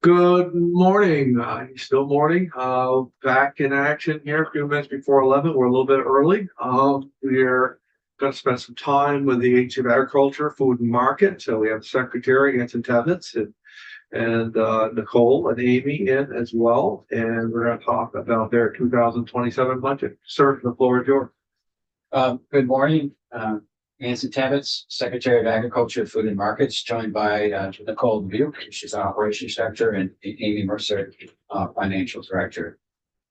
Good morning. Still morning. Back in action here. A few minutes before 11. We're a little bit early. We're going to spend some time with the Agency of Agriculture, Food and Market. So we have Secretary Anson Tebbets and Nicole and Amy in as well. And we're going to talk about their 2027 budget. Sir, the floor is yours. Good morning, Anson Tebbets, Secretary of Agriculture, Food and Markets, joined by Nicole Dubuque, she's our Operations Director, and Amy Mercer, Financial Director.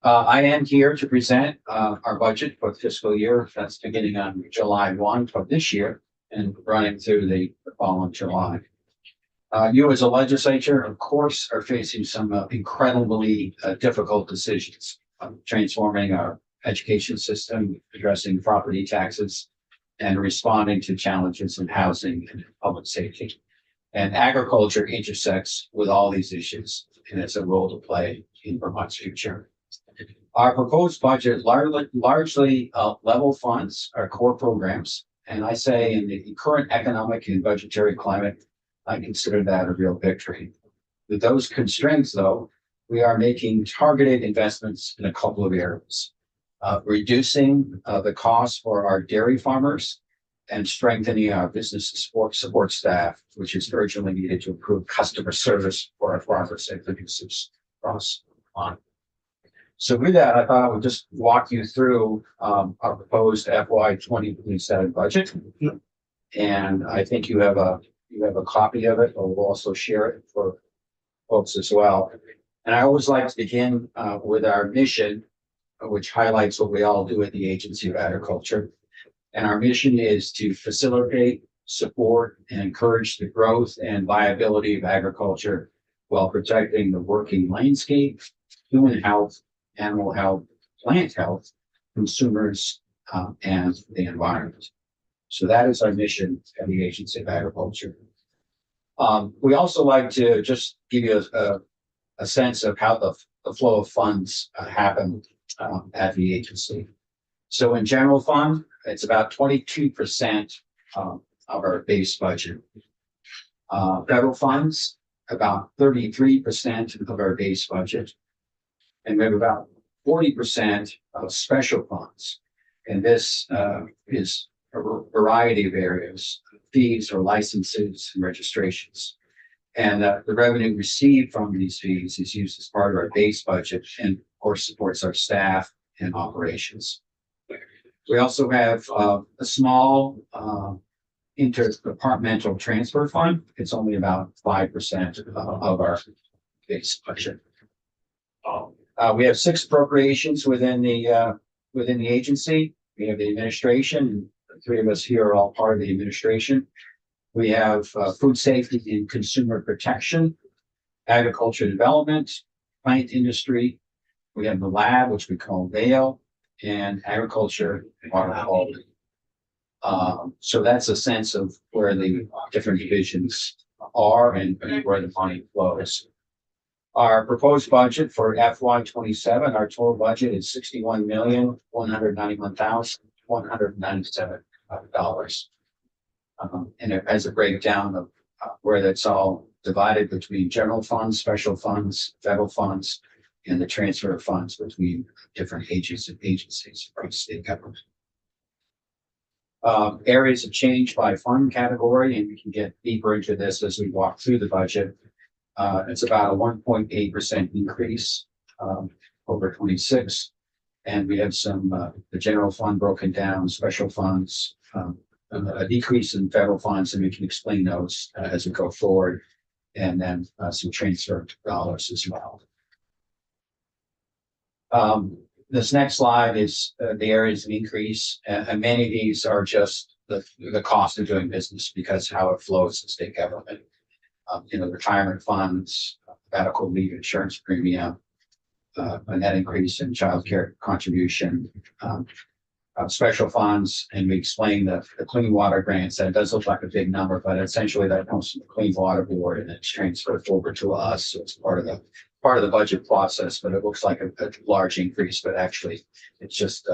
I am here to present our budget for the fiscal year that's beginning on July 1 of this year and running through the following July. You as a legislature, of course, are facing some incredibly difficult decisions, transforming our education system, addressing property taxes, and responding to challenges in housing and public safety. And agriculture intersects with all these issues and has a role to play in Vermont's future. Our proposed budget largely level funds our core programs. And I say in the current economic and budgetary climate, I consider that a real victory. With those constraints, though, we are making targeted investments in a couple of areas. Reducing the cost for our dairy farmers and strengthening our business support staff, which is urgently needed to improve customer service for our farmers and producers across the pond. So with that, I thought I would just walk you through our proposed FY 2027 budget. And I think you have a copy of it, or we'll also share it for folks as well. And I always like to begin with our mission, which highlights what we all do at the Agency of Agriculture. And our mission is to facilitate, support, and encourage the growth and viability of agriculture while protecting the working landscape, human health, animal health, plant health, consumers, and the environment. So that is our mission at the Agency of Agriculture. We also like to just give you a sense of how the flow of funds happen at the agency. So in general fund, it's about 22% of our base budget. Federal funds, about 33% of our base budget. And we have about 40% of special funds. And this is a variety of areas, fees or licenses and registrations. And the revenue received from these fees is used as part of our base budget and of course supports our staff and operations. We also have a small interdepartmental transfer fund. It's only about 5% of our base budget. We have 6 appropriations within the agency. We have the administration. The 3 of us here are all part of the administration. We have food safety and consumer protection, agriculture development, plant industry. We have the lab, which we call VAIL, and agriculture and water quality. So that's a sense of where the different divisions are and where the money flows. Our proposed budget for FY 27, our total budget is $61,191,197. And it has a breakdown of where that's all divided between general funds, special funds, federal funds, and the transfer of funds between different agencies across state government. Areas of change by fund category, and we can get deeper into this as we walk through the budget. It's about a 1.8% increase over 26. And we have some the general fund broken down, special funds, a decrease in federal funds, and we can explain those as we go forward, and then some transfer dollars as well. This next slide is the areas of increase, and many of these are just the cost of doing business because how it flows to state government. Retirement funds, medical leave insurance premium, a net increase in child care contribution, special funds, and we explain the clean water grants. That does look like a big number, but essentially that comes from the Clean Water Board and it's transferred over to us. So it's part of the budget process, but it looks like a large increase, but actually it's just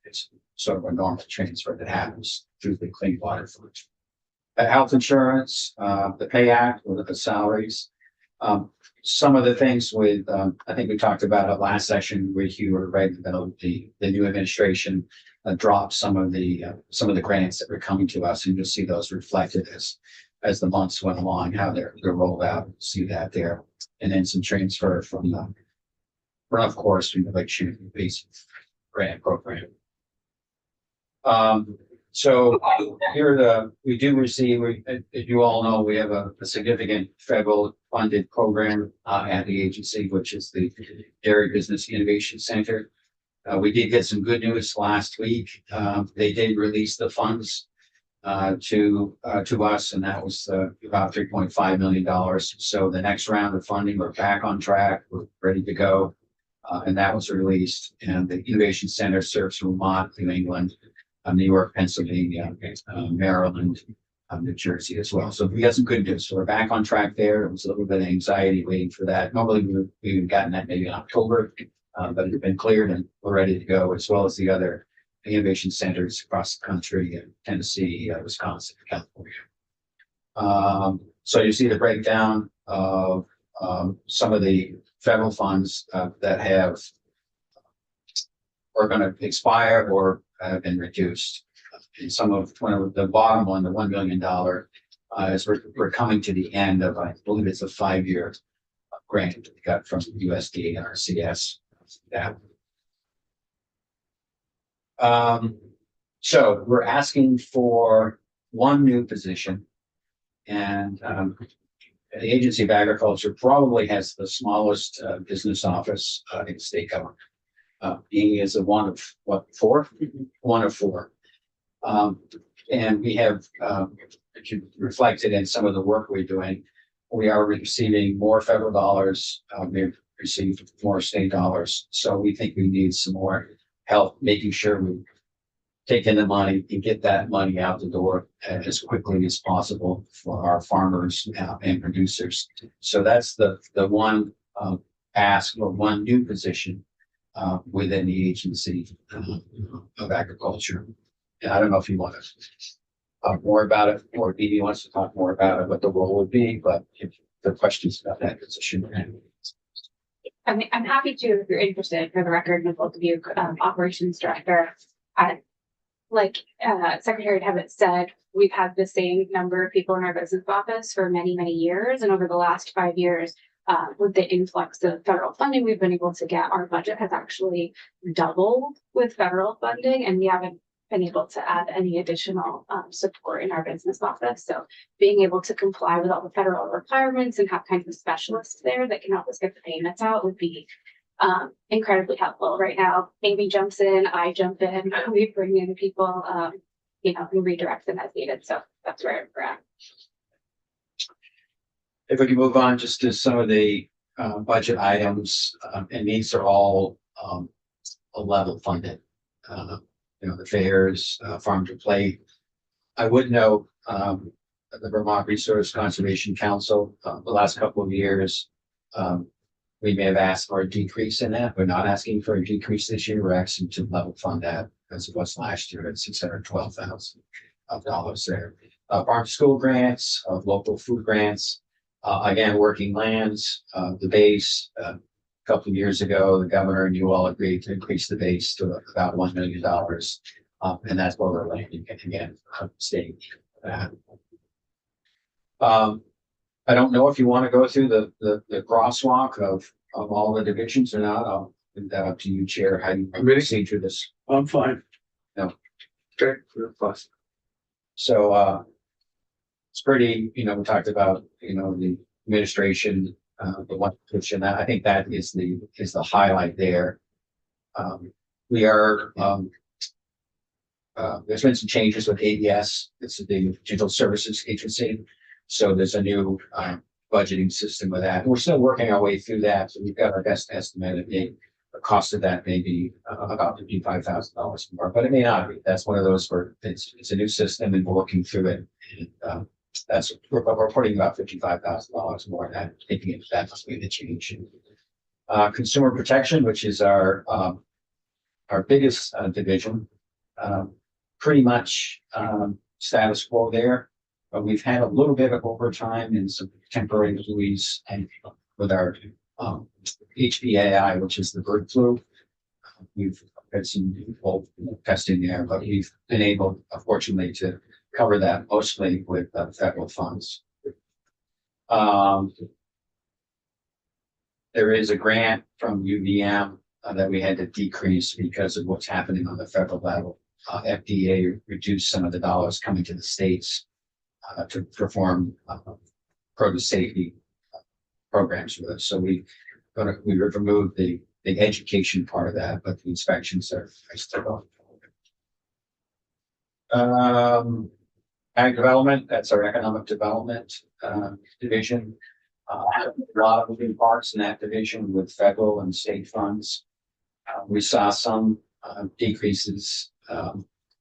it's sort of a normal transfer that happens through the Clean Water Fund. Health insurance, the Pay Act, or the salaries, Some of the things with, I think we talked about it last session with you were right about the new administration dropped some of the grants that were coming to us, and you'll see those reflected as the months went along, how they're rolled out. See that there, and then some transfer from the of course from the Lake Shooting Base grant program. So here we do receive, as you all know, we have a significant federal funded program at the agency, which is the Dairy Business Innovation Center. We did get some good news last week. They did release the funds to us, and that was about $3.5 million. So the next round of funding, we're back on track. We're ready to go. And that was released. And the Innovation Center serves Vermont, New England, New York, Pennsylvania, Maryland, New Jersey as well. So we got some good news. So we're back on track there. It was a little bit of anxiety waiting for that. Normally we would have gotten that maybe in October, but it's been cleared and we're ready to go, as well as the other innovation centers across the country in Tennessee, Wisconsin, California. So you see the breakdown of some of the federal funds that are going to expire or have been reduced. And some of the bottom one, the $1 million, is we're coming to the end of, I believe it's a 5-year grant we got from USDA and RCS. Yeah. So we're asking for one new position, and the Agency of Agriculture probably has the smallest business office in state government. He is a one of what, 4? One of 4. And we have reflected in some of the work we're doing. We are receiving more federal dollars. We've received more state dollars. So we think we need some more help making sure we take in the money and get that money out the door as quickly as possible for our farmers and producers. So that's the one ask, or one new position within the Agency of Agriculture. And I don't know if you want to talk more about it, or Dee Dee wants to talk more about it, what the role would be, but if there are questions about that position. I'm happy to, if you're interested. For the record, with both of you, operations director. Like Secretary Tebbetts said, we've had the same number of people in our business office for many, many years. And over the last 5 years, with the influx of federal funding we've been able to get, our budget has actually doubled with federal funding, and we haven't been able to add any additional support in our business office. So being able to comply with all the federal requirements and have kinds of specialists there that can help us get the payments out would be incredibly helpful. Right now, Amy jumps in, I jump in, we bring in people, and redirect them as needed. So that's where we're at. If we can move on just to some of the budget items, and these are all level funded. The fairs, farm to plate. I would note the Vermont Resource Conservation Council, the last couple of years, we may have asked for a decrease in that. We're not asking for a decrease this year. We're asking to level fund that, as it was last year at $612,000 there. Farm to school grants, local food grants, again, working lands, the base. A couple of years ago, the governor and you all agreed to increase the base to about $1 million. And that's where we're landing again, staying that. I don't know if you want to go through the crosswalk of all the divisions or not. I'll leave that up to you, Chair, how you proceed through this. I'm fine. No. Okay, you're plus. So it's pretty, we talked about, the administration, the one position that I think that is the highlight there. We are there's been some changes with ADS. It's the Digital Services Agency. So there's a new budgeting system with that. And we're still working our way through that. So we've got our best estimate of the cost of that may be about $55,000 more, but it may not be. That's one of those where it's a new system and we're working through it. And we're putting about $55,000 more than that, taking it that must be the change. Consumer protection, which is our biggest division, pretty much status quo there. but we've had a little bit of overtime and some temporary employees and with our HPAI, which is the bird flu. We've had some well, testing there, but we've been able, unfortunately, to cover that mostly with federal funds. There is a grant from UVM that we had to decrease because of what's happening on the federal level. FDA reduced some of the dollars coming to the states to perform produce safety programs with us. So we removed the education part of that, but the inspections are still going. Ag development, that's our economic development division. A lot of moving parts in that division with federal and state funds. We saw some decreases,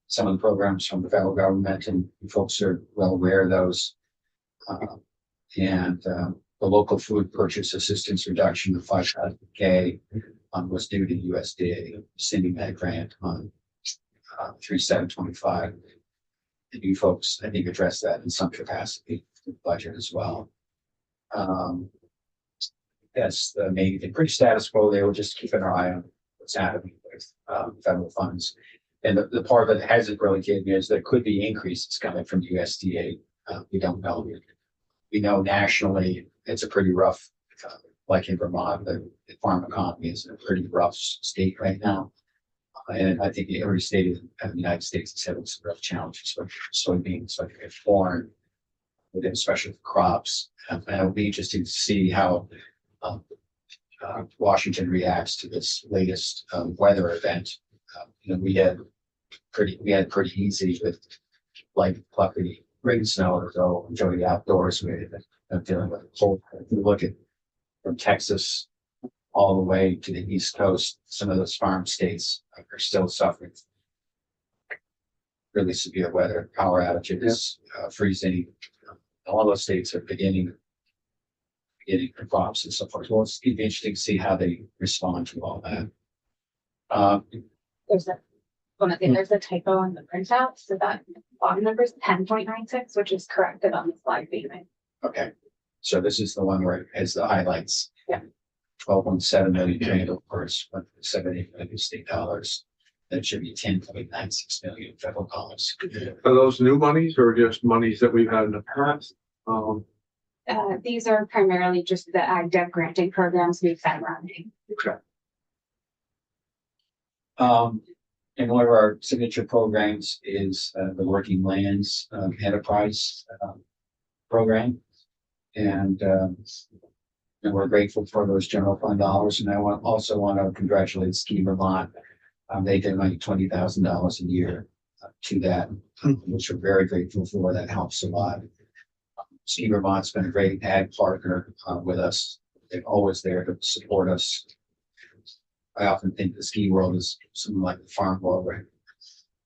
some of the programs from the federal government, and folks are well aware of those. The local food purchase assistance reduction of $5,000 was due to USDA sending that grant on 3/7/25. And you folks, I think, address that in some capacity in the budget as well. That's the main thing. Pretty status quo there. We're just keeping our eye on what's happening with federal funds. And the part that hasn't really given me is there could be increases coming from USDA. We don't know. We know nationally it's a pretty rough, like in Vermont, the farm economy is in a pretty rough state right now. And I think every state in the United States is having some rough challenges with soybeans, like corn, within special crops. And it'll be interesting to see how Washington reacts to this latest weather event. We had pretty easy with light fluffy rain snow to go enjoy the outdoors with dealing with cold. If you look at from Texas all the way to the East Coast, some of those farm states are still suffering really severe weather, power outages, freezing. All those states are beginning crops and so forth. Well, it's going to be interesting to see how they respond to all that. There's a typo in the printout, so that bottom number is 10.96, which is corrected on the slide being made. Okay, so this is the one where it has the highlights. Yeah. 12.7 million grant awards, 1.78 million state dollars. That should be 10.96 million federal dollars. Are those new monies or just monies that we've had in the past? These are primarily just the ag dev granting programs we've been running. Okay. And one of our signature programs is the Working Lands Enterprise program. And we're grateful for those general fund dollars. And I also want to congratulate Ski Vermont. They donate $20,000 a year to that, which we're very grateful for. That helps a lot. Ski Vermont's been a great ag partner with us. They're always there to support us. I often think the ski world is something like the farm world, where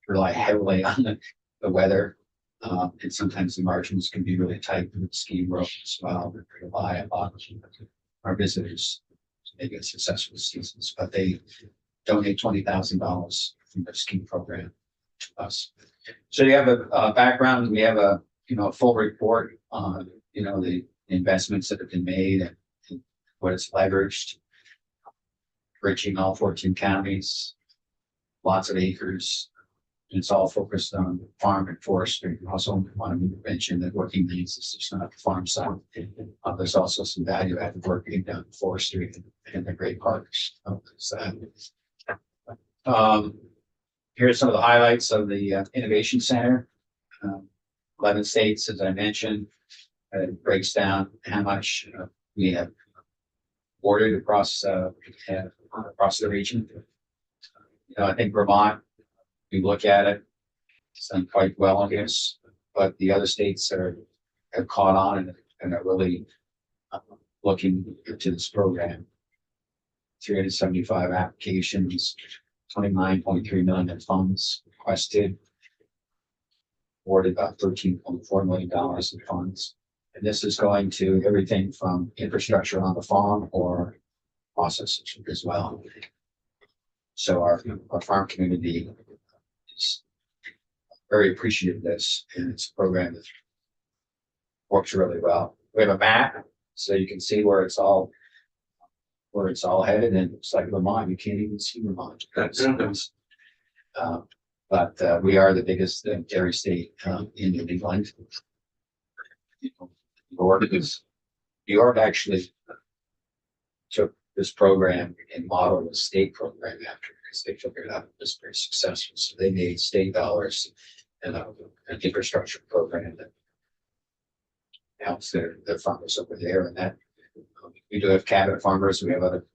we rely heavily on the weather. And sometimes the margins can be really tight in the ski world as well. We rely a lot on our visitors to make it successful seasons, but they donate $20,000 from their ski program to us. So you have a background. We have a full report on the investments that have been made and what it's leveraged, reaching all 14 counties, lots of acres. It's all focused on farm and forestry. We also want to mention that Working Lands is just not the farm side. There's also some value added work being done in forestry and the great parks. Here are some of the highlights of the Innovation Center. 11 states, as I mentioned. It breaks down how much we have ordered across the region. I think Vermont, we look at it, it's done quite well on this, but the other states have caught on and are really looking into this program. 375 applications, 29.3 million in funds requested, awarded about $13.4 million in funds. And this is going to everything from infrastructure on the farm or processing as well. So our farm community is very appreciative of this, and it's a program that works really well. We have a map, so you can see where it's all headed, and it's like Vermont, you can't even see Vermont. But we are the biggest dairy state in New England. New York actually took this program and modeled a state program after, because they figured out it was very successful. So they made state dollars and an infrastructure program that helps their farmers over there. And that we do have cabinet farmers. We have other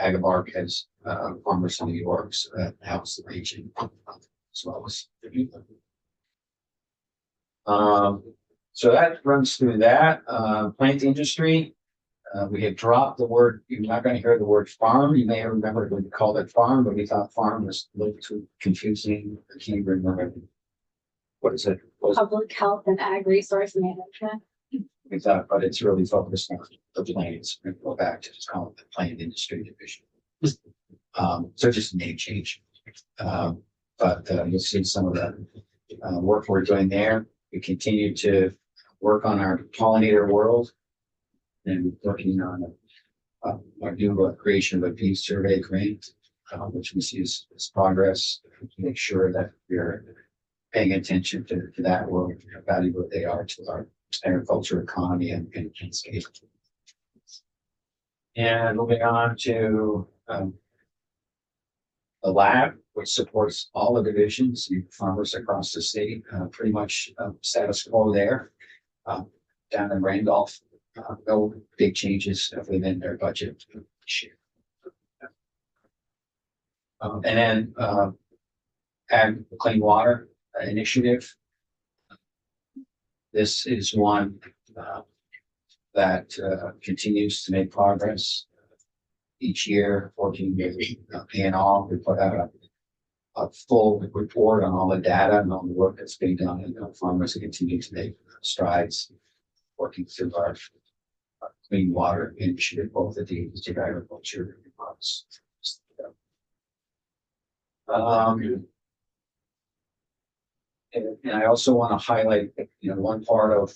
Agamark has farmers in New York, so that helps the region as well as the New England. So that runs through that. Plant industry. We had dropped the word, you're not going to hear the word farm. You may remember when we called it farm, but we thought farm was a little too confusing. I can't remember. What is it? Public health and ag resource management. We thought, but it's really focused on the plains. We're going to go back to just call it the plant industry division. So just a name change. But you'll see some of the work we're doing there. We continue to work on our pollinator world, and working on our new creation of a bee survey grant, which we see as progress to make sure that we're paying attention to that world, how valuable they are to our agriculture, economy, and landscape. And moving on to the lab, which supports all the divisions and farmers across the state, pretty much status quo there. Down in Randolph, no big changes within their budget this year. And then Ag Clean Water Initiative. This is one that continues to make progress each year, working with P&R. We put out a full report on all the data and all the work that's being done, and farmers continue to make strides working through our clean water initiative, both at the Institute of Agriculture and farms. And I also want to highlight, one part of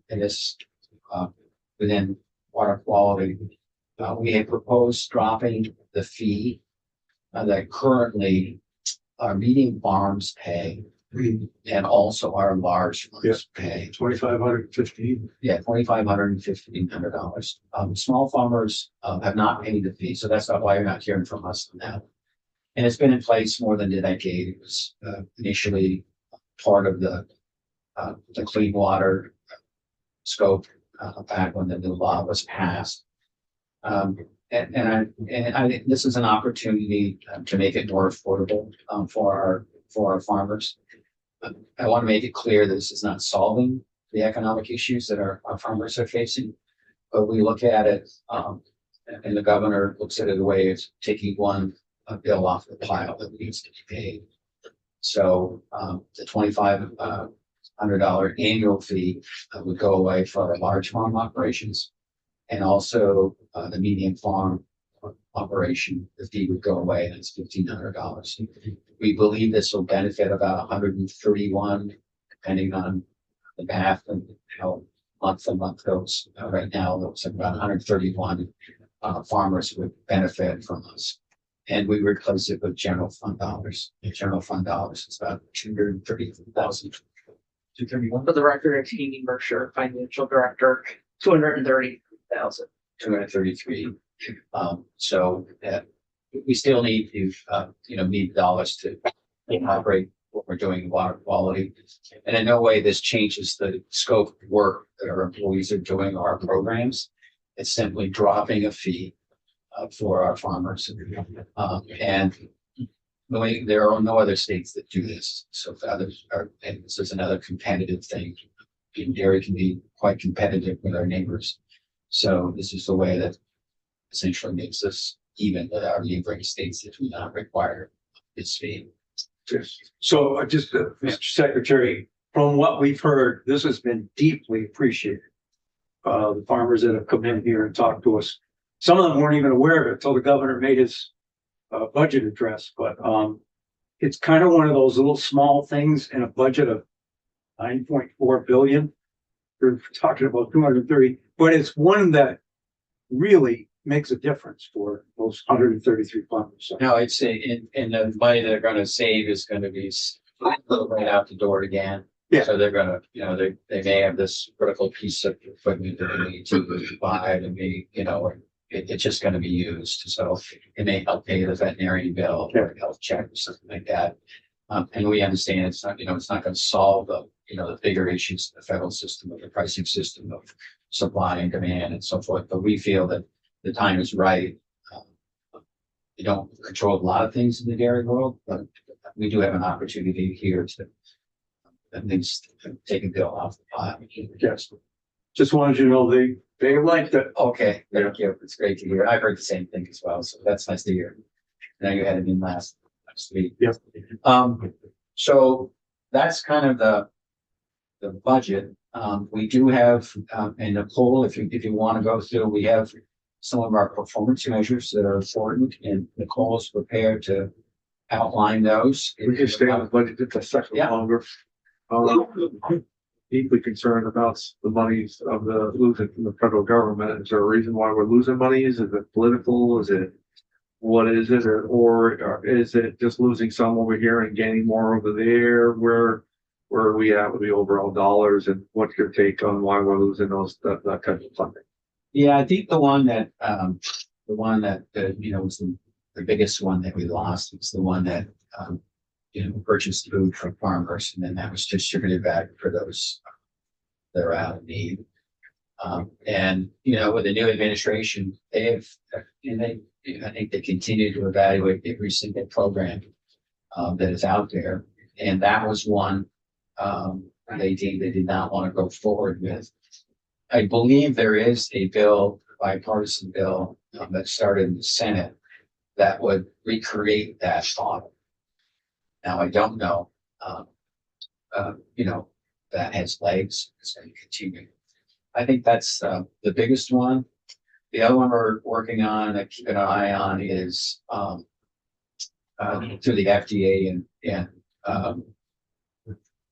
this within water quality. We have proposed dropping the fee that currently our medium farms pay, and also our large farms pay. $2,515. Yeah, $2,500 and $1,500. Small farmers have not paid the fee, so that's not why you're not hearing from us on that. And it's been in place more than a decade. It was initially part of the clean water scope back when the new law was passed. And I think this is an opportunity to make it more affordable for our farmers. I want to make it clear that this is not solving the economic issues that our farmers are facing, but we look at it, and the governor looks at it a way of taking one bill off the pile that needs to be paid. So the $2,500 annual fee would go away for our large farm operations, and also the medium farm operation, the fee would go away, and it's $1,500. We believe this will benefit about 131, depending on the math and how month to month goes. Right now, looks like about 131 farmers would benefit from us. And we replace it with general fund dollars. The general fund dollars is about 230,000. 231. For the record, Amy Mercer, Financial Director, 230,000. 233. So we still need to, need dollars to operate what we're doing in water quality. And in no way this changes the scope of work that our employees are doing, our programs. It's simply dropping a fee for our farmers. And there are no other states that do this. So if others are, and this is another competitive thing. Dairy can be quite competitive with our neighbors. So this is the way that essentially makes us even with our neighboring states that do not require this fee. So Mr. Secretary, from what we've heard, this has been deeply appreciated. The farmers that have come in here and talked to us, some of them weren't even aware of it until the governor made his budget address. But it's kind of one of those little small things in a budget of $9.4 billion we're talking about 230, but it's one that really makes a difference for those 133 farmers. So, No, it's and the money they're gonna save is gonna be right out the door again. Yeah. So they're gonna, they may have this critical piece of equipment that they need to buy to be, it's just gonna be used. So it may help pay the veterinarian bill or health check or something like that. And we understand it's not, it's not gonna solve the bigger issues in the federal system of the pricing system of supply and demand and so forth. But we feel that the time is right. We don't control a lot of things in the dairy world, but we do have an opportunity here to at least take a bill off the pot. yes. Just wanted you to know they liked it. Okay, thank you. It's great to hear. I've heard the same thing as well, so that's nice to hear. I know you had it in last week. Yep. So that's kind of the budget. We do have, and Nicole, if you want to go through, we have some of our performance measures that are important, and Nicole is prepared to outline those. We can stay on the budget just a second Yeah. longer. Deeply concerned about the monies of the losing from the federal government. Is there a reason why we're losing monies? Is it political? Is it, what is it? Or is it just losing some over here and gaining more over there? Where are we at with the overall dollars, and what's your take on why we're losing that type of funding? Yeah, I think the one that was the biggest one that we lost was the one that purchased food from farmers, and then that was distributed back for those that are out of need. And with the new administration, I think they continue to evaluate every single program that is out there, and that was one they did not want to go forward with. I believe there is a bipartisan bill that started in the Senate that would recreate that model. Now, I don't know, that has legs, it's going to continue. I think that's the biggest one. The other one we're working on, that keep an eye on, is through the FDA and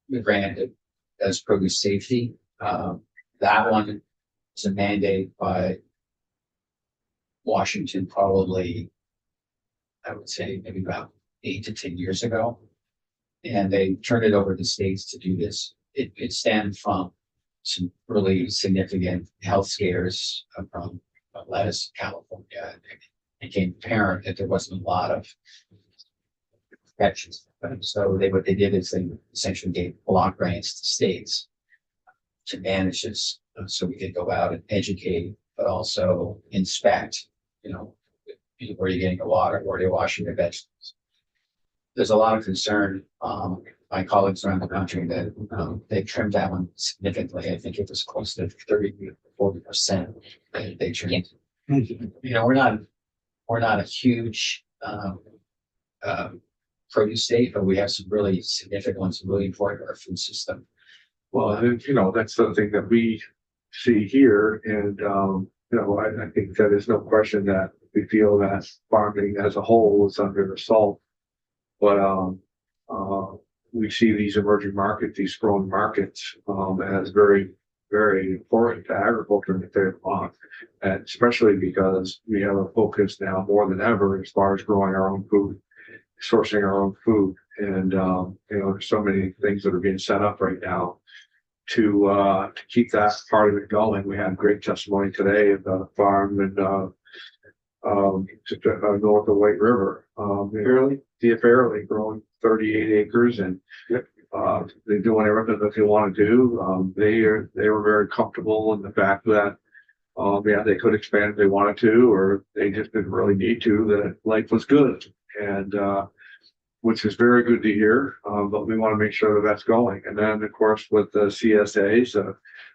the grant that does produce safety. That one is a mandate by Washington, probably, I would say maybe about 8 to 10 years ago. And they turned it over to states to do this. It stemmed from some really significant health scares from lettuce, California. It became apparent that there wasn't a lot of protections. So what they did is they essentially gave block grants to states to manage this, so we could go out and educate, but also inspect, where you're getting the water, where you're washing your vegetables. There's a lot of concern, my colleagues around the country, that they trimmed that one significantly. I think it was close to 30 to 40% they trimmed. We're not a huge produce state, but we have some really significant ones, really important to our food system. Well, that's something that we see here, and I think that there's no question that we feel that farming as a whole is under assault. But we see these emerging markets, these growing markets, as very, very important to agriculture in the third block, and especially because we have a focus now more than ever as far as growing our own food, sourcing our own food, and there's so many things that are being set up right now to keep that part of it going. We had great testimony today at the farm and just north of White River, Fairleigh, growing 38 acres, and they're doing everything that they want to do. They were very comfortable in the fact that they could expand if they wanted to, or they just didn't really need to. That life was good, and which is very good to hear. But we want to make sure that that's going. And then, of course, with the CSAs,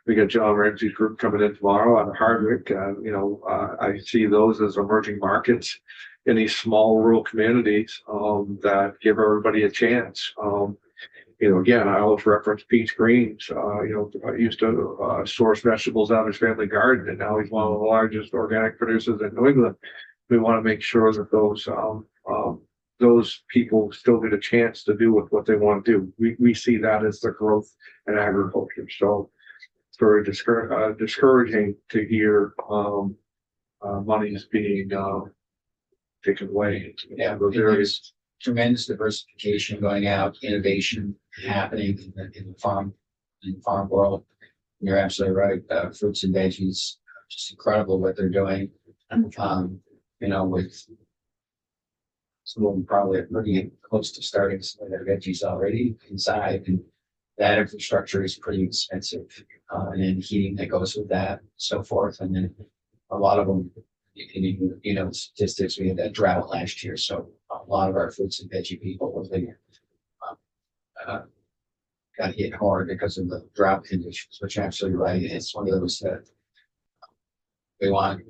we got John Ramsey's group coming in tomorrow out of Hardwick. I see those as emerging markets in these small rural communities that give everybody a chance. Again, I always reference Pete's Greens. I used to source vegetables out of his family garden, and now he's one of the largest organic producers in New England. We want to make sure that those people still get a chance to do what they want to do. We see that as the growth in agriculture. So very discouraging to hear, money is being, taken away. Yeah, Those areas. tremendous diversification going out, innovation happening in the farm world. You're absolutely right. Fruits and veggies, just incredible what they're doing. You know, with some of them probably are pretty close to starting some of their veggies already inside, and that infrastructure is pretty expensive. And then heating that goes with that, and so forth. And then a lot of them, you know, statistics, we had that drought last year, so a lot of our fruits and veggie people were there. Got hit hard because of the drought conditions, which you're absolutely right. It's one of those that we want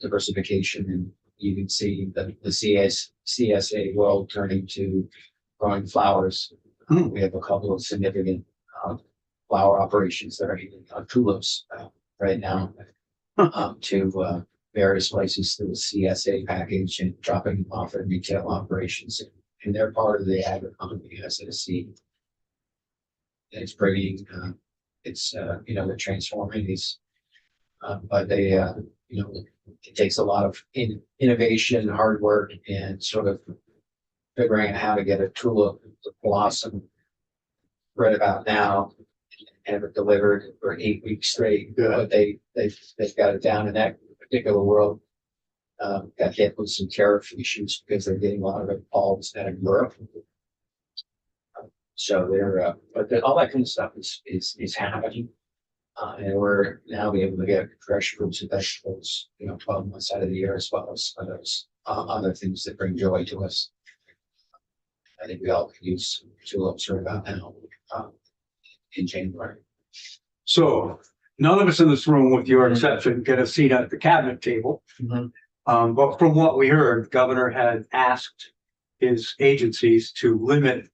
diversification, and you can see the CSA world turning to growing flowers. We have a couple of significant flower operations that are eating tulips right now to various places through the CSA package and dropping them off at retail operations. And they're part of the ag economy as a seed. It's bringing, you know, they're transforming these, but they, you know, it takes a lot of innovation, hard work, and sort of figuring out how to get a tulip to blossom right about now, and have it delivered for 8 weeks straight. But they've got it down in that particular world. Got hit with some tariff issues because they're getting a lot of it bulbs out of Europe. So they're, but all that kind of stuff is happening. And we're now be able to get fresh fruits and vegetables, you know, 12 months out of the year, as well as other things that bring joy to us. I think we all could use some tulips right about now, in January. So none of us in this room, with your exception, get a seat at the cabinet table. But from what we heard, the governor had asked his agencies to limit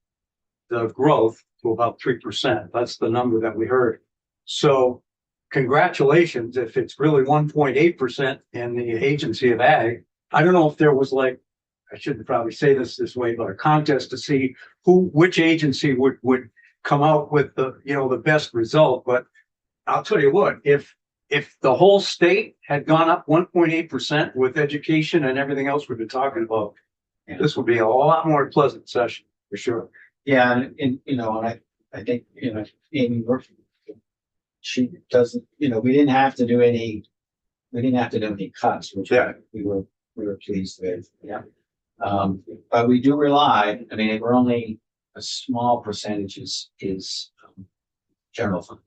the growth to about 3%. That's the number that we heard. So congratulations, if it's really 1.8% in the agency of ag. I don't know if there was, like, I shouldn't probably say this way, but a contest to see which agency would come out with the, you know, the best result. But I'll tell you what, if the whole state had gone up 1.8% with education and everything else we've been talking about, this would be a lot more pleasant session for sure. Yeah, and you know, and I think, you know, Amy Murphy, she doesn't, you know, we didn't have to do any cuts, which we were pleased with. Yeah. But we do rely, I mean, we're only a small percentage is general fund.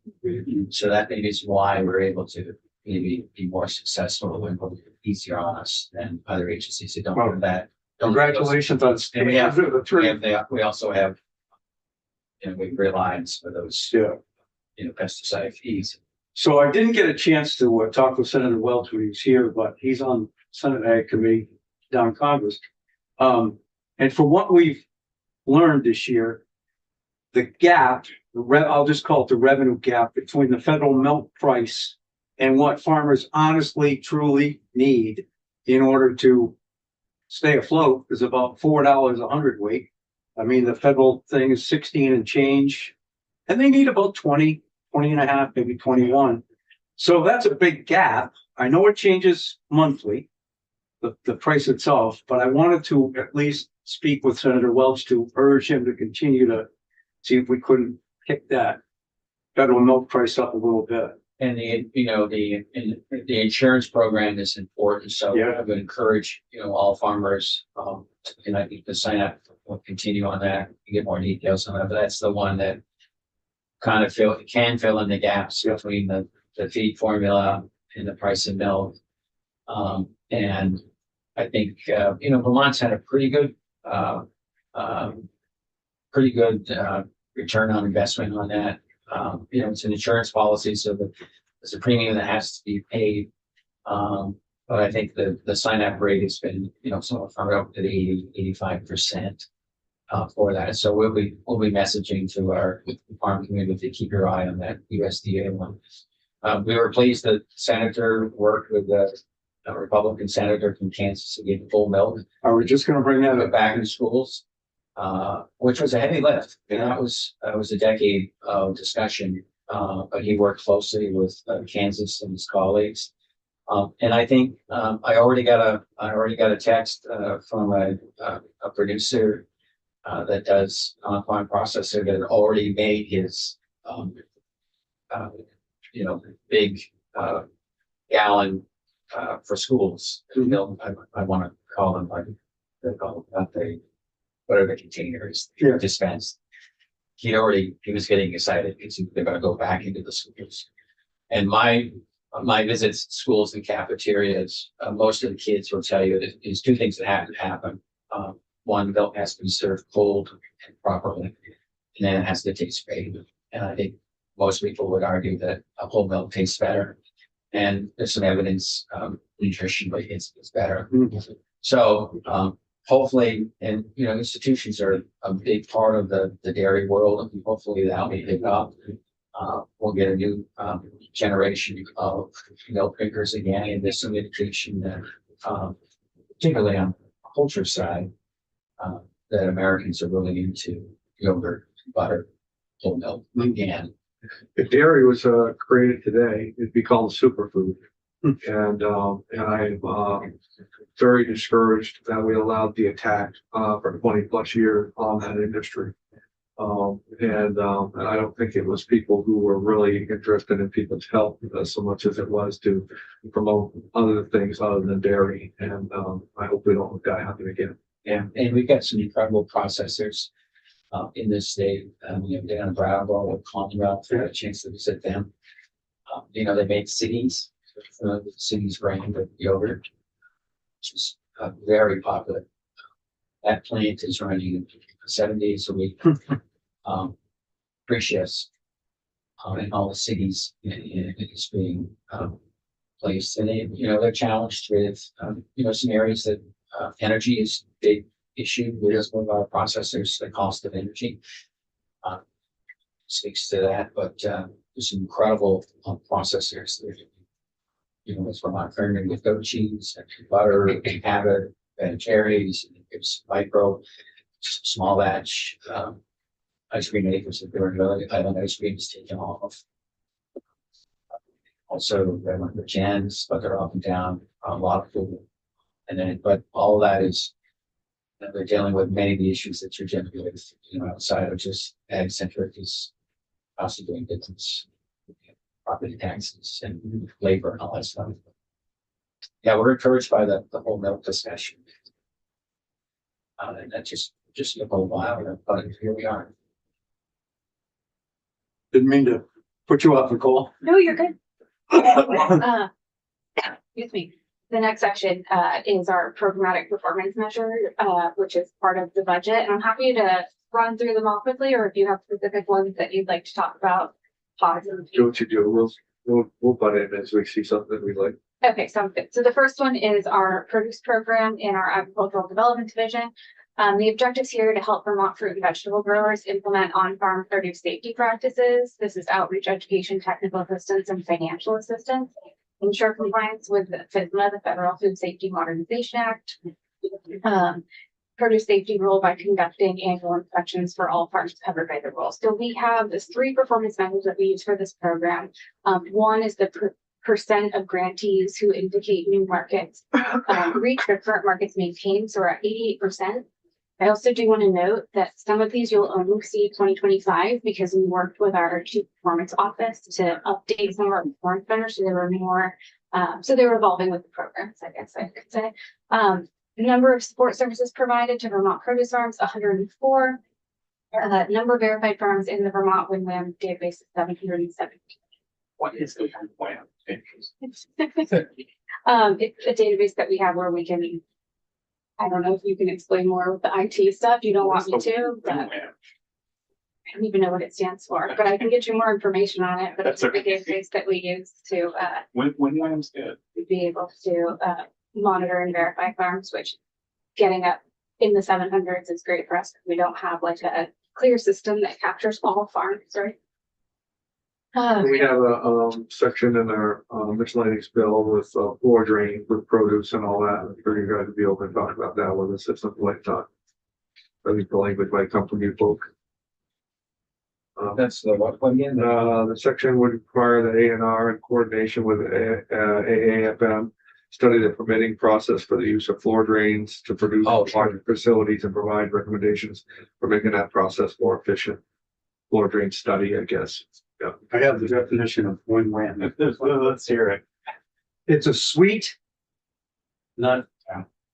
So that maybe is why we're able to maybe be more successful and easier on us than other agencies who don't have that. Congratulations on And we we also have, you know, we rely on some of those, you know, pesticide fees. So I didn't get a chance to talk with Senator Welch when he was here, but he's on Senate Ag Committee down Congress. And for what we've learned this year, the gap, I'll just call it the revenue gap between the federal milk price and what farmers honestly, truly need in order to stay afloat, is about $4 a hundredweight. I mean, the federal thing is 16 and change, and they need about 20 and a half, maybe 21. So that's a big gap. I know it changes monthly, the price itself, but I wanted to at least speak with Senator Welch to urge him to continue to see if we couldn't kick that federal milk price up a little bit. And the insurance program is important. So I would encourage, you know, all farmers, and I think to sign up, we'll continue on that, and get more details on that. But that's the one that kind of can fill in the gaps between the feed formula and the price of milk. And I think, you know, Vermont's had a pretty good return on investment on that. You know, it's an insurance policy, so there's a premium that has to be paid. But I think the sign up rate has been, you know, somewhere up to the 85% for that. So we'll be messaging to our farm community to keep your eye on that USDA one. We were pleased that Senator worked with a Republican senator from Kansas to get full milk. Are we just going to bring that back in schools? Which was a heavy lift. And that was a decade of discussion but he worked closely with Kansas and his colleagues. And I think I already got a text from a producer that does on-farm processor that had already made his big gallon for schools. Milk, I want to call them like they call them, not they, whatever the containers dispensed. He was getting excited because they're going to go back into the schools. And my visits to schools and cafeterias, most of the kids will tell you that there's two things that have to happen. One, milk has to be served cold and properly, and then it has to taste great. And I think most people would argue that a whole milk tastes better. And there's some evidence nutritionally it's better. So hopefully, and institutions are a big part of the dairy world, and hopefully that'll be picked up. We'll get a new generation of milk drinkers again, and there's some indication that particularly on the culture side, that Americans are really into yogurt, butter, whole milk again. If dairy was created today, it'd be called a superfood. And I'm very discouraged that we allowed the attack for 20 plus years on that industry. And I don't think it was people who were really interested in people's health so much as it was to promote other things other than dairy. And I hope we don't let that happen again. Yeah, and we've got some incredible processors in this state. We have down in Brattleboro with Commonwealth. I had a chance to visit them. They make Cities, Cities brand of yogurt, which is very popular. That plant is running 7 days a week. 3 shifts, and all the cities is being placed. And they're challenged with some areas that energy is a big issue with some of our processors, the cost of energy speaks to that, but there's some incredible processors that, it's from our Ferndale with goat cheese, and butter, and Abbott, and cherries, and it's micro, small batch ice cream makers that they're really island ice cream is taken off. Also, they went for jams, but they're up and down a lot of food. And then, but all that is, they're dealing with many of the issues that you're dealing with, outside of just ag centric is also doing business, property taxes and labor and all that stuff. Yeah, we're encouraged by the whole milk discussion. And that just a whole while, but here we are. Didn't mean to put you off, Nicole. No, you're good. Excuse me. The next section is our programmatic performance measure, which is part of the budget. And I'm happy to run through them all quickly, or if you have specific ones that you'd like to talk about, pause. Do what you do. We'll butt in as we see something we like. Okay, sounds good. So the first one is our produce program in our agricultural development division. The objectives here to help Vermont fruit and vegetable growers implement on-farm produce safety practices. This is outreach, education, technical assistance, and financial assistance. Ensure compliance with the FSMA, the Federal Food Safety Modernization Act. Produce safety rule by conducting annual inspections for all farms covered by the rule. So we have this 3 performance measures that we use for this program. One is the percent of grantees who indicate new markets reach their current markets maintained. So we're at 88%. I also do want to note that some of these you'll only see 2025 because we worked with our chief performance office to update some of our performance measures. So they were more, so they were evolving with the programs, I guess I could say. The number of support services provided to Vermont produce farms, 104. Number of verified farms in the Vermont WinLand database is 770. What is the plan? It's a database that we have where we can, I don't know if you can explain more with the IT stuff. You don't want me to, but I don't even know what it stands for, but I can get you more information on it. But it's a database that we use to WinLand's good. be able to monitor and verify farms, which getting up in the 700s is great for us because we don't have like a clear system that captures all farms, right? We have a section in our miscellaneous bill with floor draining with produce and all that. For you guys to be able to talk about that one. It's something like that. I think the language might come from you folk. That's the what one again? The section would require the A&R in coordination with AAFM, study the permitting process for the use of floor drains to produce Oh, sure. water facilities and provide recommendations for making that process more efficient. Floor drain study, I guess. I have the definition of win-win. Let's hear it. It's a sweet, not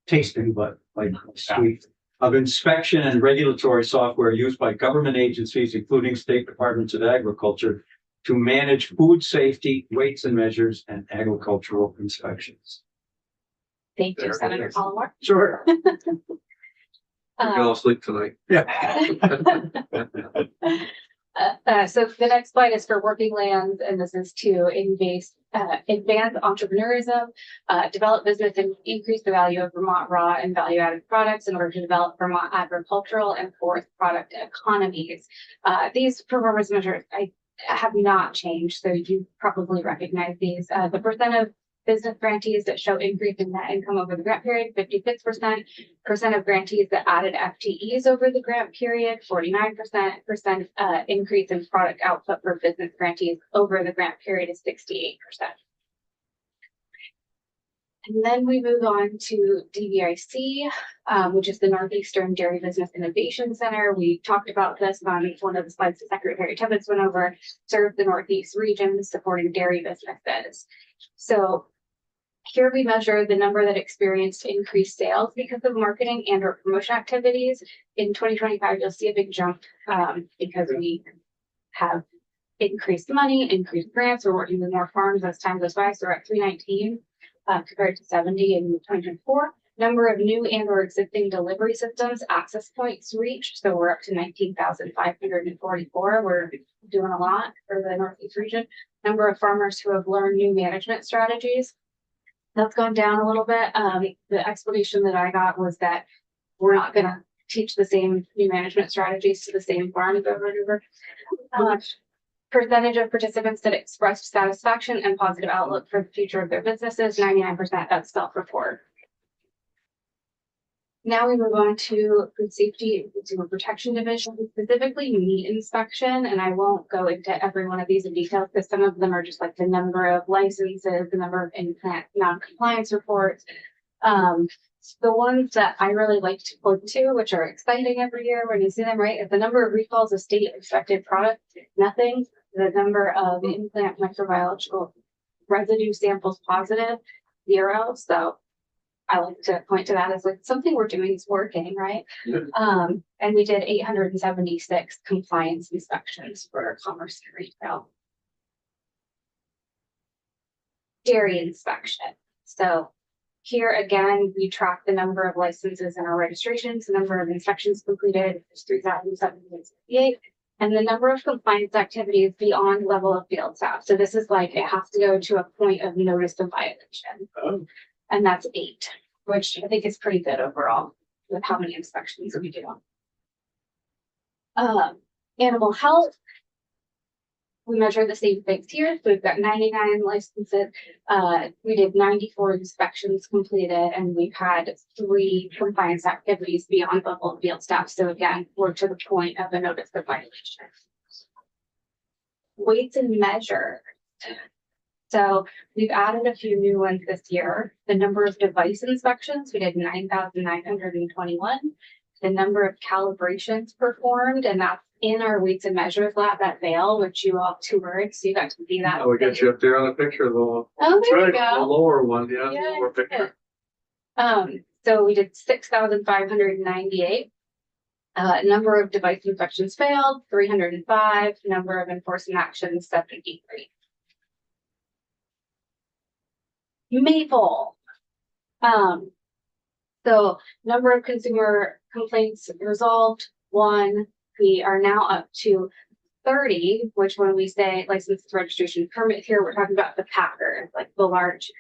tasting, but like sweet, of inspection and regulatory software used by government agencies, including state departments of agriculture, to manage food safety, weights and measures, and agricultural inspections. Thank There you, it Senator is. Collmore. Sure. I'll sleep tonight. Yeah. So the next slide is for working lands, and this is to advance entrepreneurism, develop business and increase the value of Vermont raw and value-added products in order to develop Vermont agricultural and forest product economies. These performance measures have not changed, so you probably recognize these. The percent of business grantees that show increase in net income over the grant period, 56%. Percent of grantees that added FTEs over the grant period, 49%. Increase in product output for business grantees over the grant period is 68%. And then we move on to DVIC, which is the Northeastern Dairy Business Innovation Center. We talked about this on one of the slides that Secretary Tibbetts went over, serve the Northeast region supporting dairy businesses. So here we measure the number that experienced increased sales because of marketing and or promotion activities. In 2025, you'll see a big jump because we have increased money, increased grants. We're working with more farms as time goes by. So we're at 319 compared to 70 in 2024. Number of new and or existing delivery systems, access points reached. So we're up to 19,544. We're doing a lot for the Northeast region. Number of farmers who have learned new management strategies. That's gone down a little bit. The explanation that I got was that we're not going to teach the same new management strategies to the same farms over and over. Percentage of participants that expressed satisfaction and positive outlook for the future of their businesses, 99%. That's self-report. Now we move on to food safety and consumer protection division, specifically meat inspection. And I won't go into every one of these in detail because some of them are just like the number of licenses, the number of in-plant non-compliance reports. The ones that I really like to point to, which are exciting every year when you see them, right, is the number of recalls of state inspected products, nothing. The number of in-plant microbiological residue samples positive, 0. So I like to point to that as like something we're doing is working, right? And we did 876 compliance inspections for commerce and retail. Dairy inspection. So here again, we track the number of licenses in our registrations, the number of inspections completed is 3,768, and the number of compliance activities beyond level of field staff. So this is like it has to go to a point of notice of violation. And that's 8, which I think is pretty good overall with how many inspections we do. Animal health. We measure the same things here. So we've got 99 licenses. We did 94 inspections completed, and we've had 3 compliance activities beyond level of field staff. So again, we're to the point of a notice of violation. Weights and measures. So we've added a few new ones this year. The number of device inspections, we did 9,921. The number of calibrations performed, and that's in our weights and measures lab at Vail, which you all toured, so you got to see that. Oh, we got you up there on the picture, Oh, there you the go. lower one, yeah, Yeah, lower picture. So we did 6,598. Number of device inspections failed, 305. Number of enforcement actions, 73. Maple. So number of consumer complaints resolved, 1. We are now up to 30, which when we say license registration permit here, we're talking about the packers, like the large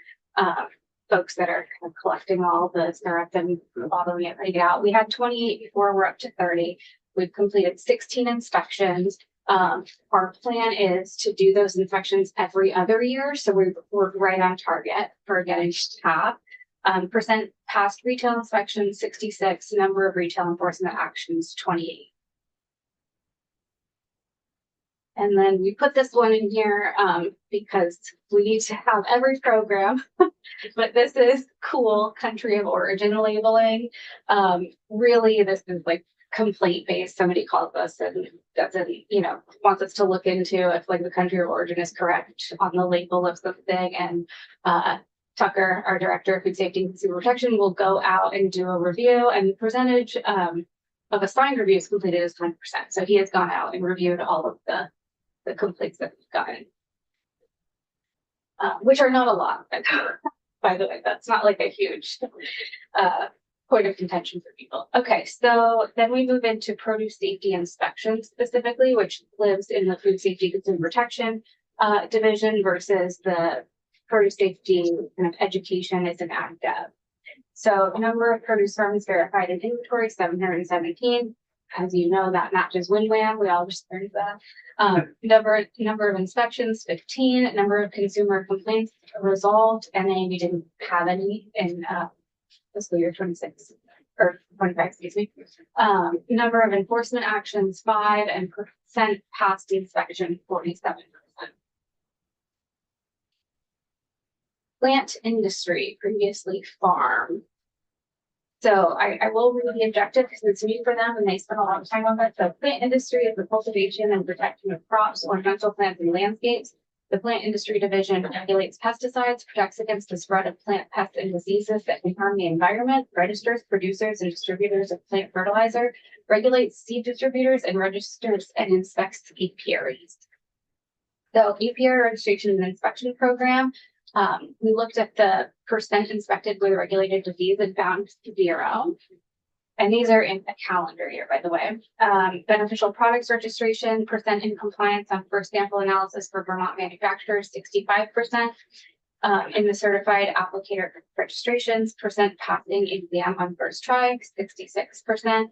folks that are kind of collecting all the syrup and bottling it right out. We had 28 before, we're up to 30. We've completed 16 inspections. Our plan is to do those inspections every other year. So we're right on target for getting to half. Percent past retail inspections, 66. Number of retail enforcement actions, 28. And then we put this one in here, because we need to have every program. But this is cool country of origin labeling. Really, this is like complaint based. Somebody calls us and doesn't, wants us to look into if like the country of origin is correct on the label of something. And Tucker, our director of food safety and consumer protection, will go out and do a review, and the percentage of assigned reviews completed is 20%. So he has gone out and reviewed all of the complaints that we've gotten, which are not a lot. By the way, that's not like a huge point of contention for people. Okay, so then we move into produce safety inspection specifically, which lives in the food safety consumer protection division versus the produce safety kind of education is an ag dev. So number of produce farms verified in inventory, 717. As you know, that matches WinWham. We all just learned that. Number of inspections, 15. Number of consumer complaints resolved. And then we didn't have any in fiscal year 26 or 25, excuse me. Number of enforcement actions, 5, and percent passed the inspection, 47%. Plant industry, previously farm. So I will read the objective because it's new for them and they spend a lot of time on it. So plant industry is the cultivation and protection of crops, ornamental plants, and landscapes. The plant industry division regulates pesticides, protects against the spread of plant pests and diseases that can harm the environment, registers producers and distributors of plant fertilizer, regulates seed distributors, and registers and inspects apiaries. So apiary registration and inspection program. We looked at the percent inspected with regulated disease and found 0. And these are in a calendar year, by the way. Beneficial products registration, percent in compliance on first sample analysis for Vermont manufacturers, 65%. In the certified applicator registrations, percent passing exam on first try, 66%.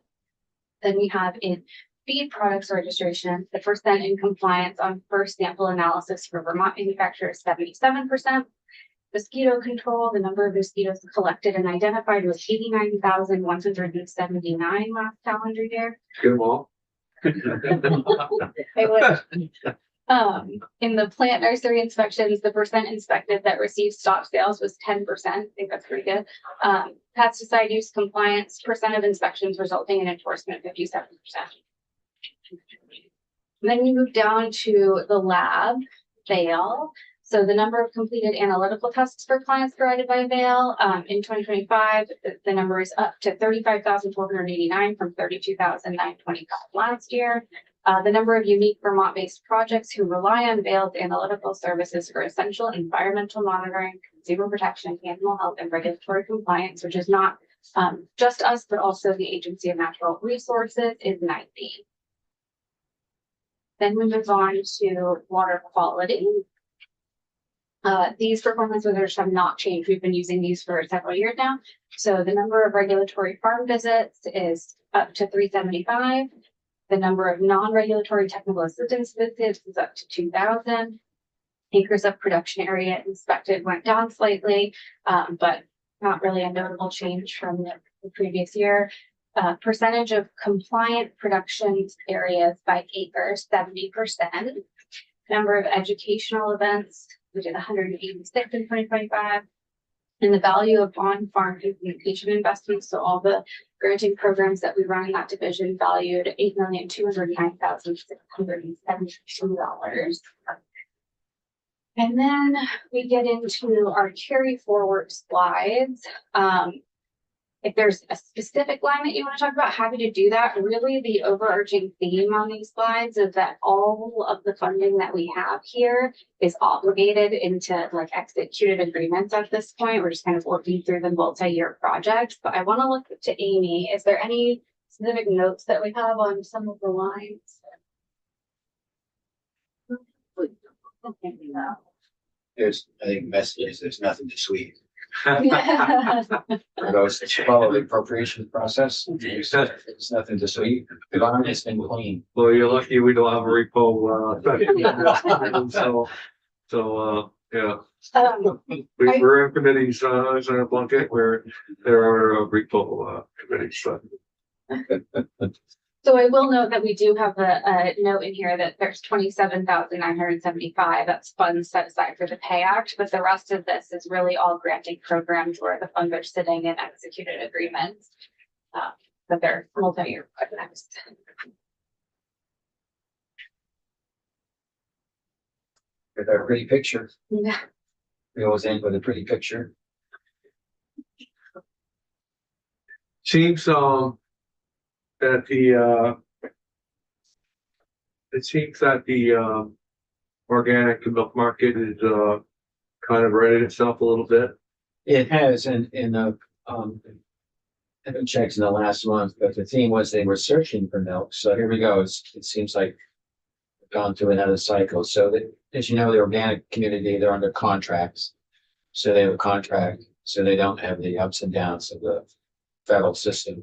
Then we have in feed products registration, the percent in compliance on first sample analysis for Vermont manufacturers, 77%. Mosquito control, the number of mosquitoes collected and identified was 89,179 last calendar year. Get them all. I wish. In the plant nursery inspections, the percent inspected that received stop sales was 10%. I think that's pretty good. Pesticide use compliance, percent of inspections resulting in enforcement, 57%. Then we move down to the lab, Vail. So the number of completed analytical tests for clients provided by Vail in 2025, the number is up to 35,489 from 32,925 last year. The number of unique Vermont-based projects who rely on Vail's analytical services for essential environmental monitoring, consumer protection, animal health, and regulatory compliance, which is not just us, but also the Agency of Natural Resources, is 90. Then we move on to water quality. These performance measures have not changed. We've been using these for several years now. So the number of regulatory farm visits is up to 375. The number of non-regulatory technical assistance visits is up to 2,000. Acres of production area inspected went down slightly, but not really a notable change from the previous year. Percentage of compliant production areas by acre, 70%. Number of educational events, we did 186 in 2025. And the value of on-farm communication investments, so all the granting programs that we run in that division valued $8,209,672. And then we get into our carry forward slides. If there's a specific line that you want to talk about, happy to do that. Really, the overarching theme on these slides is that all of the funding that we have here is obligated into like executed agreements at this point. We're just kind of working through the multi-year projects. But I want to look to Amy. Is there any specific notes that we have on some of the lines? There's, I think, messages, there's nothing to sweep. For those that follow the appropriation process, there's nothing to sweep. The line has been clean. Well, you're lucky we don't have a repo. Yeah. We're in committees, as a blanket where there are repo committees. So. So I will note that we do have a note in here that there's 27,975. That's funds set aside for the Pay Act, but the rest of this is really all granting programs where the funds are sitting in executed agreements. But they're multi-year projects. With our pretty picture, Yeah. we always end with a pretty picture. Seems, that the, it seems that the, organic milk market is, kind of readied itself a little bit. It has in the, haven't checked in the last month, but the theme was they were searching for milk. So here we go. It seems like we've gone through another cycle. So that, as you know, the organic community, they're under contracts. So they have a contract, so they don't have the ups and downs of the federal system.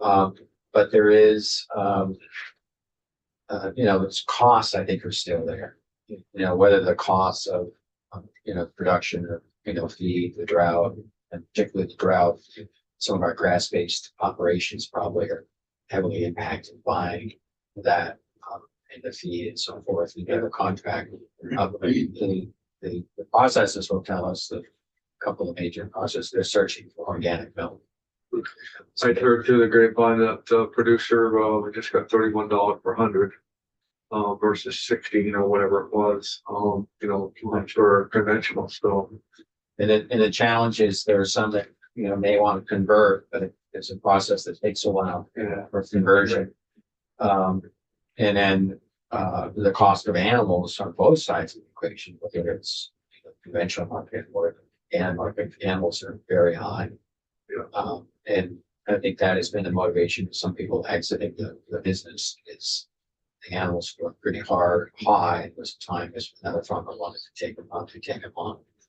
But there is, its costs, I think, are still there. Whether the costs of, production of, feed, the drought, and particularly the drought, some of our grass-based operations probably are heavily impacted by that, and the feed and so forth. We have a contract. The processes will tell us that a couple of major processes, they're searching for organic milk. I heard through the grapevine that the producer, we just got $31 per hundred, versus 60, whatever it was, for conventional, so. And the challenge is there are some that, may want to convert, but it's a process that takes a while Yeah. for conversion. And then, the cost of animals on both sides of the equation, whether it's conventional market or animal market, animals are very high. Yeah. And I think that has been the motivation for some people exiting the business is the animals were pretty high. There was a time as another farmer wanted to take them on.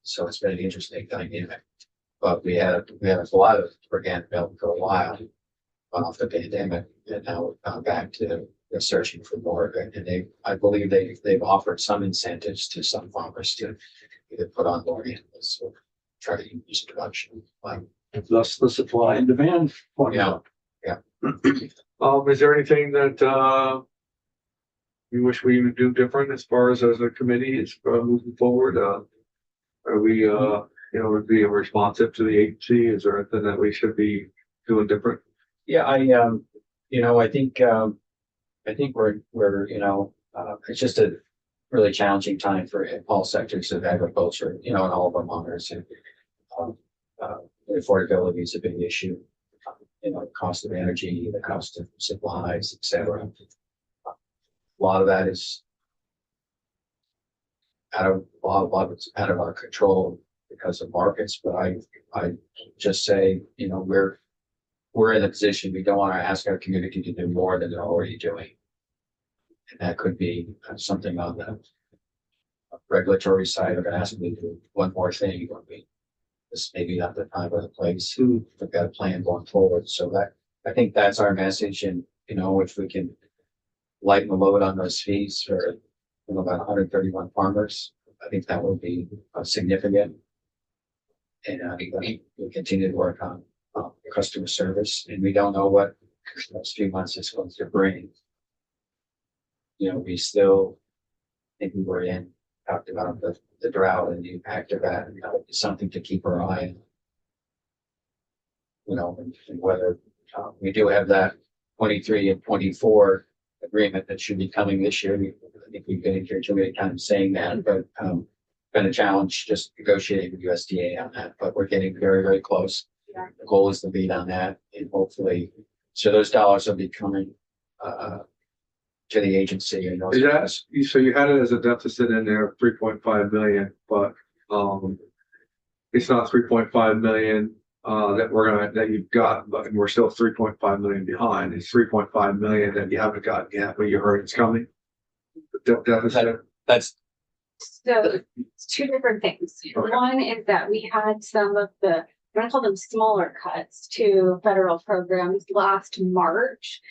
So it's been an interesting dynamic. But we had a lot of organic milk for a while off the pandemic, and now we've gone back to they're searching for more. And I believe they've offered some incentives to some farmers to either put on more animals or try to increase production. Thus the supply and demand. Yeah. Is there anything that, you wish we would do different as far as a committee is moving forward? Are we, would be responsive to the agency? Is there anything that we should be doing different? Yeah, I think we're it's just a really challenging time for all sectors of agriculture, and all of our monitors, and affordability is a big issue. Cost of energy, the cost of supplies, etc. A lot of that is a lot of it's out of our control because of markets. But I just say, we're in a position we don't want to ask our community to do more than they're already doing. And that could be something on the regulatory side. They're going to ask me to do one more thing. This may be not the time or the place. We've got a plan going forward. So I think that's our message. And, if we can lighten the load on those fees for about 131 farmers, I think that will be significant. And we'll continue to work on customer service, and we don't know what the next few months is going to bring. We still think we were talked about the drought and the impact of that, and it's something to keep our eye on. And whether we do have that 23 and 24 agreement that should be coming this year. I think we've been here too many times saying that, but been a challenge just negotiating with USDA on that. But we're getting very, very close. Yeah. The goal is to beat on that, and hopefully, so those dollars will be coming to the agency. And those So you had it as a deficit in there of 3.5 million, but it's not 3.5 million that you've got, but we're still 3.5 million behind. It's 3.5 million that you haven't gotten yet, but you heard it's coming. The deficit. That's So it's two different things. Okay. One is that we had some of the, I'm gonna call them smaller cuts to federal programs last March.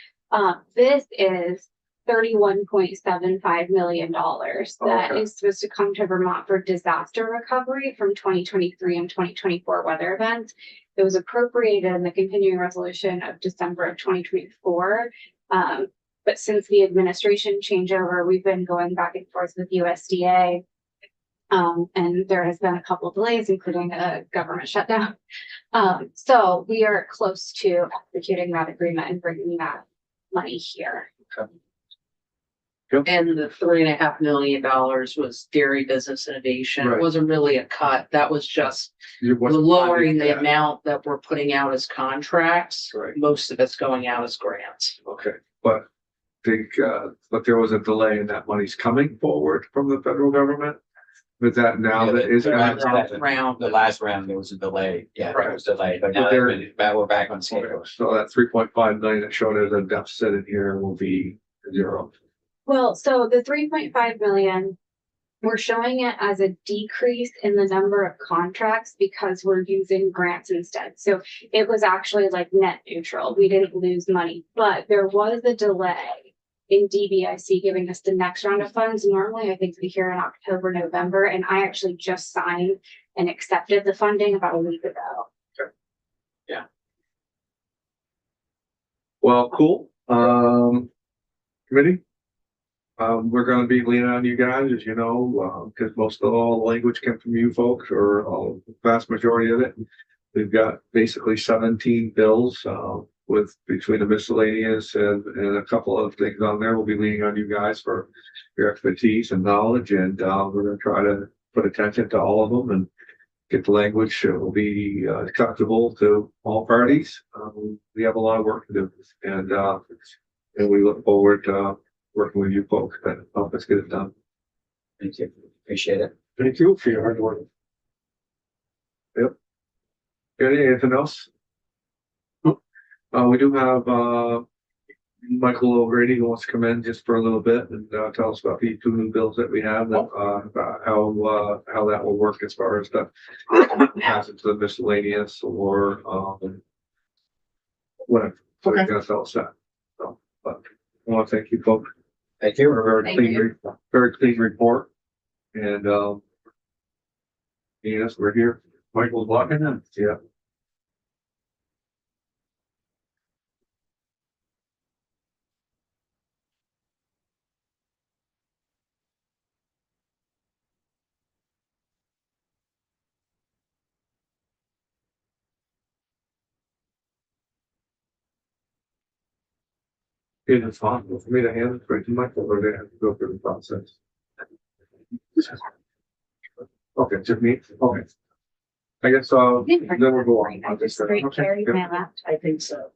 This is $31.75 million that Okay. is supposed to come to Vermont for disaster recovery from 2023 and 2024 weather events. It was appropriated in the continuing resolution of December of 2024. But since the administration changeover, we've been going back and forth with USDA. And there has been a couple delays, including a government shutdown. So we are close to executing that agreement and bringing that money here. And the $3.5 million was dairy business innovation. Right. It wasn't really a cut. That was just You wasn't lowering the planning that. amount that we're putting out as contracts. Right. Most of it's going out as grants. Okay, but but there was a delay in that money's coming forward from the federal government. With that now Yeah, that is. the last round, the last round, there was a delay. Yeah, Right. it was delayed, but But there- now we're back on schedule. So that 3.5 million that showed as a deficit in here will be zero. Well, so the 3.5 million, we're showing it as a decrease in the number of contracts because we're using grants instead. So it was actually like net neutral. We didn't lose money, but there was a delay in DBIC giving us the next round of funds. Normally, I think we hear in October, November, and I actually just signed and accepted the funding about a week ago. Well, cool. Committee? We're gonna be leaning on you guys, as you know, because most of all the language came from you folks, or the vast majority of it. We've got basically 17 bills, with between the miscellaneous and a couple of things on there. We'll be leaning on you guys for your expertise and knowledge, and we're gonna try to put attention to all of them and get the language that will be acceptable to all parties. We have a lot of work to do, and we look forward to working with you folks to help us get it done. Thank you. Appreciate it. Thank you for your hard work. Yep. Anything else? We do have Michael O'Grady who wants to come in just for a little bit and tell us about the 2 new bills that we have, that about how that will work as far as the pass it to the miscellaneous or whatever. So he's gonna tell us that. So, but I want to thank you folks Thank you. for a very Thank clean, you. very clean report. And yes, we're here. Michael's walking in. Yeah. It is possible for me to hand it right to Michael, or they have to go through the process. Okay, just me, okay. I guess, then we'll go on. I just straight carried my laptop. I think so.